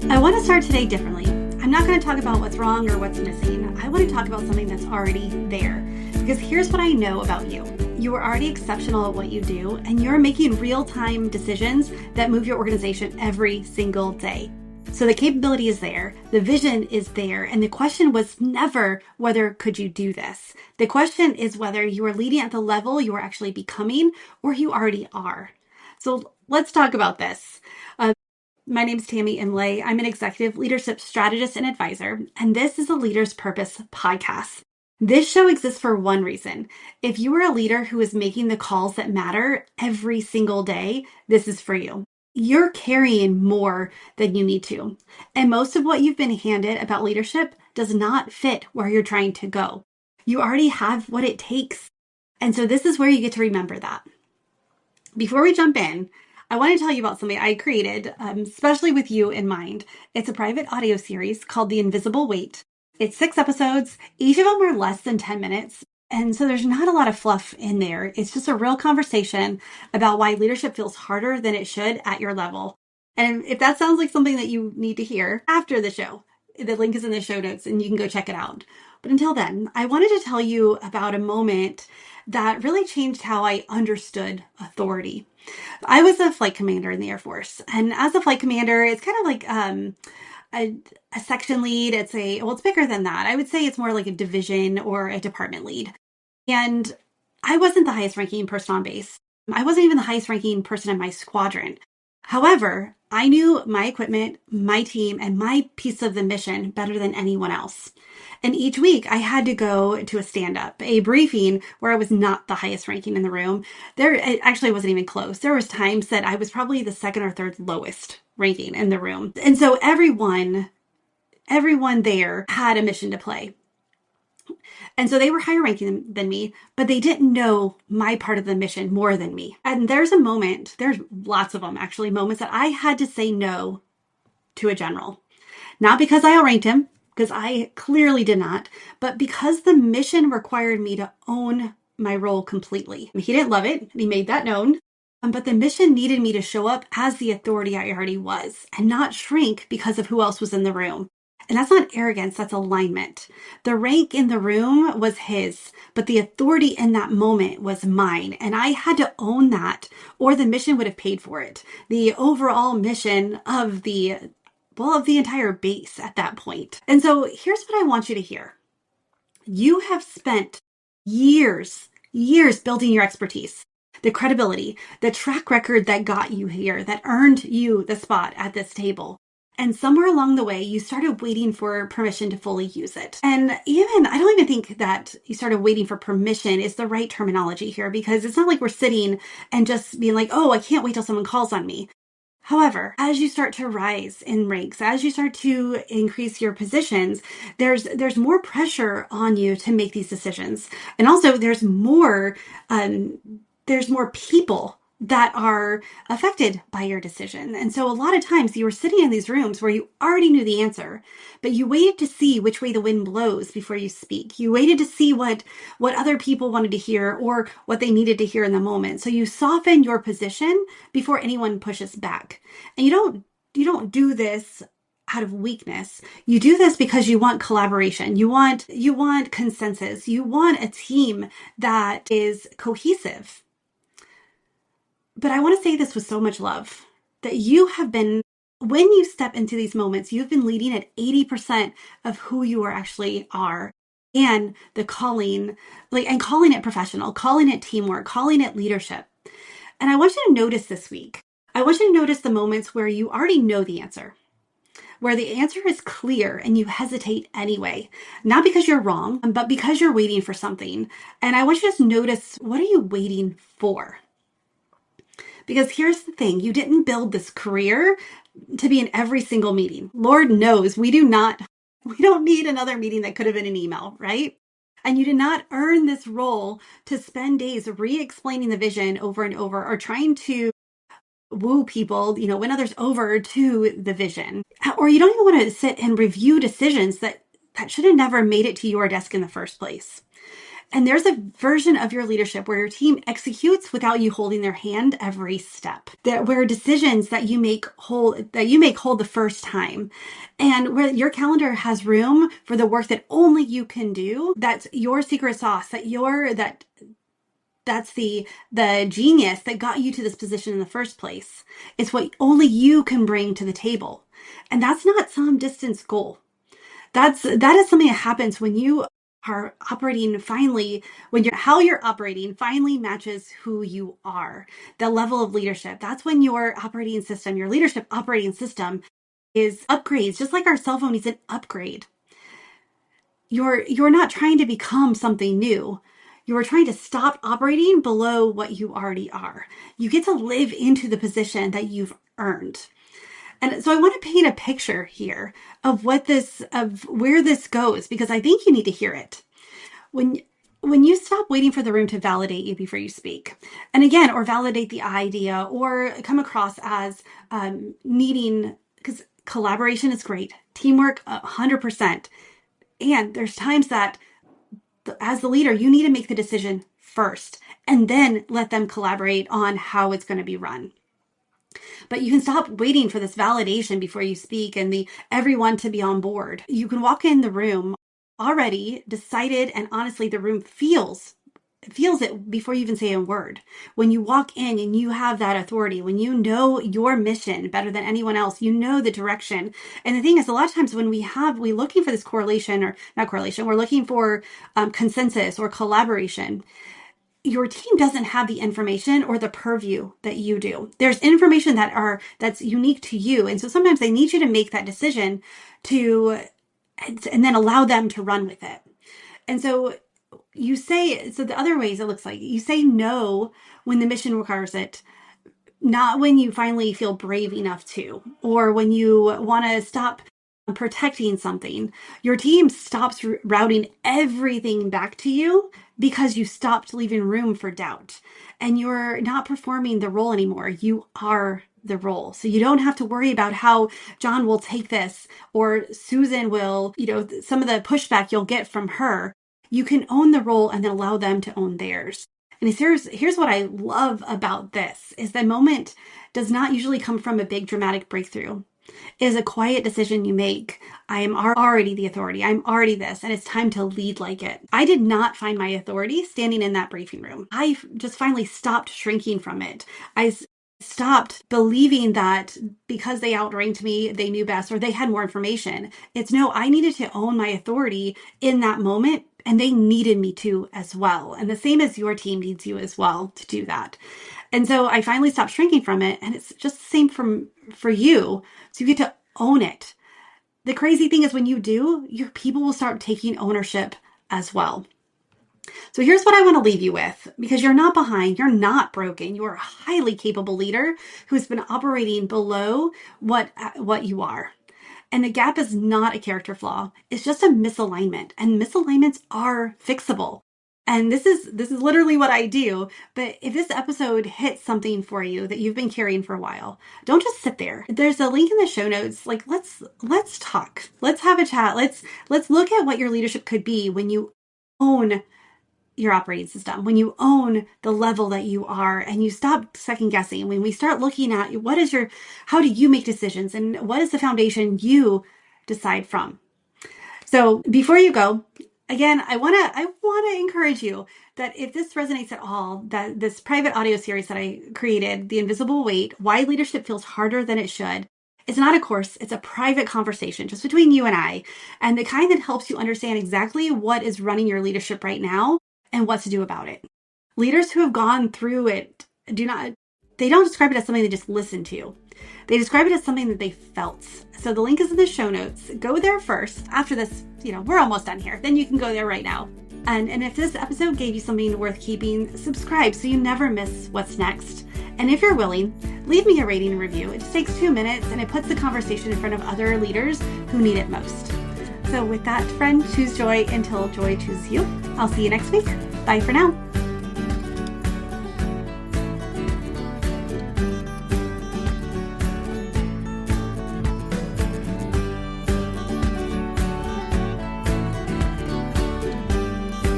I want to start today differently. I'm not going to talk about what's wrong or what's missing. I want to talk about something that's already there. Because here's what I know about you. You are already exceptional at what you do, and you're making real-time decisions that move your organization every single day. So the capability is there, the vision is there, and the question was never whether could you do this. The question is whether you are leading at the level you are actually becoming or you already are. So let's talk about this. My name is Tami Imlay. I'm an executive leadership strategist and advisor, and this is a Leader's Purpose podcast. This show exists for one reason. If you are a leader who is making the calls that matter every single day, this is for you. You're carrying more than you need to. And most of what you've been handed about leadership does not fit where you're trying to go. You already have what it takes. And so this is where you get to remember that. Before we jump in, I want to tell you about something I created, especially with you in mind. It's a private audio series called The Invisible Weight. It's 6 episodes. Each of them are less than 10 minutes. And so there's not a lot of fluff in there. It's just a real conversation about why leadership feels harder than it should at your level. And if that sounds like something that you need to hear after the show, the link is in the show notes and you can go check it out. But until then, I wanted to tell you about a moment that really changed how I understood authority. I was a flight commander in the Air Force, and as a flight commander, it's kind of like a section lead. It's bigger than that. I would say it's more like a division or a department lead. And I wasn't the highest ranking person on base. I wasn't even the highest ranking person in my squadron. However, I knew my equipment, my team, and my piece of the mission better than anyone else. And each week I had to go to a stand-up, a briefing where I was not the highest ranking in the room. It actually wasn't even close. There was times that I was probably the second or third lowest ranking in the room. And so everyone there had a mission to play. And so they were higher ranking than me, but they didn't know my part of the mission more than me. And there's lots of them actually, moments that I had to say no to a general. Not because I outranked him, because I clearly did not, but because the mission required me to own my role completely. He didn't love it, and he made that known. But the mission needed me to show up as the authority I already was and not shrink because of who else was in the room. And that's not arrogance, that's alignment. The rank in the room was his, but the authority in that moment was mine. And I had to own that, or the mission would have paid for it. The overall mission of the entire base at that point. And so here's what I want you to hear. You have spent years building your expertise, the credibility, the track record that got you here, that earned you the spot at this table. And somewhere along the way, you started waiting for permission to fully use it. And I don't even think that you started waiting for permission is the right terminology here, because it's not like we're sitting and just being like, oh, I can't wait till someone calls on me. However, as you start to rise in ranks, as you start to increase your positions, there's more pressure on you to make these decisions. And also there's more people that are affected by your decision. And so a lot of times you were sitting in these rooms where you already knew the answer, but you waited to see which way the wind blows before you speak. You waited to see what other people wanted to hear or what they needed to hear in the moment. So you soften your position before anyone pushes back. And you don't do this out of weakness. You do this because you want collaboration. You want consensus. You want a team that is cohesive. But I want to say this with so much love that when you step into these moments, you've been leading at 80% of who you actually are. And calling it professional, calling it teamwork, calling it leadership. And I want you to notice this week. I want you to notice the moments where you already know the answer, where the answer is clear and you hesitate anyway, not because you're wrong, but because you're waiting for something. And I want you to just notice, what are you waiting for? Because here's the thing, you didn't build this career to be in every single meeting. Lord knows we don't need another meeting that could have been an email, right? And you did not earn this role to spend days re-explaining the vision over and over or trying to woo people, win others over to the vision. Or you don't even want to sit and review decisions that should have never made it to your desk in the first place. And there's a version of your leadership where your team executes without you holding their hand every step. Where decisions that you make hold the first time. And where your calendar has room for the work that only you can do. That's your secret sauce, that's the genius that got you to this position in the first place. It's what only you can bring to the table. And that's not some distance goal. That is something that happens when you are operating finally, how you're operating finally matches who you are, the level of leadership. That's when your leadership operating system is upgrades, just like our cell phone needs an upgrade. You're not trying to become something new. You're trying to stop operating below what you already are. You get to live into the position that you've earned. And so I want to paint a picture here of where this goes, because I think you need to hear it. When you stop waiting for the room to validate you before you speak, and again, or validate the idea, or come across as needing, because collaboration is great, teamwork 100%. And there's times that as the leader, you need to make the decision first and then let them collaborate on how it's going to be run. But you can stop waiting for this validation before you speak and everyone to be on board. You can walk in the room already decided, and honestly, the room feels it before you even say a word. When you walk in and you have that authority, when you know your mission better than anyone else, you know the direction. And the thing is, a lot of times when we're looking for this correlation, or not correlation, we're looking for consensus or collaboration. Your team doesn't have the information or the purview that you do. There's information that's unique to you. And so sometimes they need you to make that decision and then allow them to run with it. And so the other ways it looks like you say no when the mission requires it, not when you finally feel brave enough to, or when you want to stop protecting something. Your team stops routing everything back to you because you stopped leaving room for doubt, and you're not performing the role anymore. You are the role. So you don't have to worry about how John will take this, or Susan will, some of the pushback you'll get from her. You can own the role and then allow them to own theirs. And here's what I love about this is the moment does not usually come from a big dramatic breakthrough. It is a quiet decision you make. I am already the authority. I'm already this, and it's time to lead like it. I did not find my authority standing in that briefing room. I just finally stopped shrinking from it. I stopped believing that because they outranked me, they knew best, or they had more information. It's no, I needed to own my authority in that moment, and they needed me to as well. And the same as your team needs you as well to do that. And so I finally stopped shrinking from it, and it's just the same for you. So you get to own it. The crazy thing is when you do, your people will start taking ownership as well. So here's what I want to leave you with, because you're not behind, you're not broken. You're a highly capable leader who's been operating below what you are. And the gap is not a character flaw. It's just a misalignment, and misalignments are fixable. And this is literally what I do. But if this episode hits something for you that you've been carrying for a while, don't just sit there. There's a link in the show notes. Like, let's talk. Let's have a chat. Let's look at what your leadership could be when you own your operating system, when you own the level that you are, and you stop second guessing. When we start looking at how do you make decisions, and what is the foundation you decide from? So before you go, again, I want to encourage you that if this resonates at all, that this private audio series that I created, The Invisible Weight, Why Leadership Feels Harder Than It Should, it's not a course, it's a private conversation just between you and I, and the kind that helps you understand exactly what is running your leadership right now and what to do about it. Leaders who have gone through it they don't describe it as something they just listen to. They describe it as something that they felt. So the link is in the show notes. Go there first. After this, we're almost done here. Then you can go there right now. And if this episode gave you something worth keeping, subscribe so you never miss what's next. And if you're willing, leave me a rating and review. It just takes 2 minutes, and it puts the conversation in front of other leaders who need it most. So with that, friend, choose joy until joy chooses you. I'll see you next week. Bye for now.